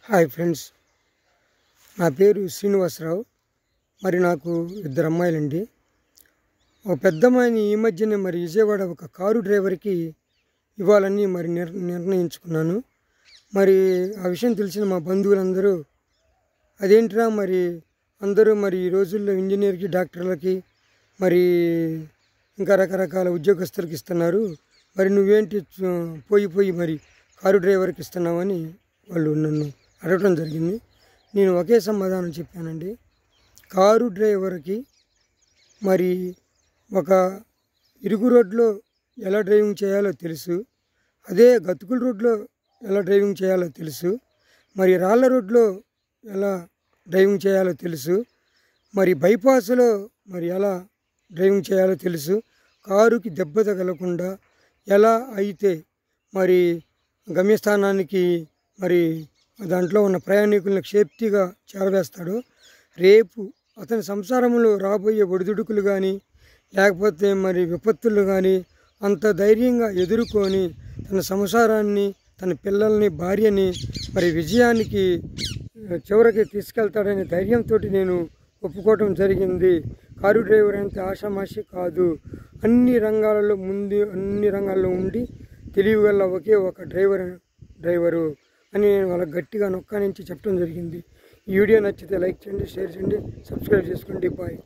Hi friends, నా పేరు శ్రీనివాసరావు. మరి నాకు ఇద్దరు అమ్మాయిలండి. ఒక పెద్ద అమ్మాయిని ఈ మధ్యనే విజయవాడ ఒక కారు డ్రైవర్కి ఇవ్వాలని నిర్ణయించుకున్నాను. మరి ఆ విషయం తెలిసిన మా బంధువులందరూ అదేంటిరా అందరూ ఈ రోజుల్లో ఇంజనీర్కి, డాక్టర్లకి ఇంకా రకరకాల ఉద్యోగస్తులకు ఇస్తున్నారు, నువ్వేంటి పోయి కారు డ్రైవర్కి ఇస్తున్నావని వాళ్ళు నన్ను అడగడం జరిగింది. నేను ఒకే సమాధానం చెప్పానండి. కారు డ్రైవర్కి ఒక ఇరుగు రోడ్లో ఎలా డ్రైవింగ్ చేయాలో తెలుసు, అదే గతుకుల రోడ్లో ఎలా డ్రైవింగ్ చేయాలో తెలుసు, రాళ్ళ రోడ్లో ఎలా డ్రైవింగ్ చేయాలో తెలుసు, బైపాస్లో ఎలా డ్రైవింగ్ చేయాలో తెలుసు, కారుకి దెబ్బ తగలకుండా ఎలా అయితే గమ్యస్థానానికి దాంట్లో ఉన్న ప్రయాణికులను సేఫ్టీగా చేరవేస్తాడో, రేపు అతని సంసారంలో రాబోయే ఒడిదుడుకులు కానీ లేకపోతే విపత్తులు కానీ అంత ధైర్యంగా ఎదుర్కొని తన సంసారాన్ని, తన పిల్లల్ని, భార్యని విజయానికి చివరికి తీసుకెళ్తాడనే ధైర్యంతో నేను ఒప్పుకోవటం జరిగింది. కారు డ్రైవర్ అంటే ఆషామాషి కాదు. అన్ని రంగాల్లో ఉండి తెలివిగల ఒకే ఒక డ్రైవరు అని నేను వాళ్ళకి గట్టిగా నొక్కానించి చెప్పడం జరిగింది. ఈ వీడియో నచ్చితే లైక్ చేయండి, షేర్ చేయండి, సబ్స్క్రైబ్ చేసుకోండి. బాయ్.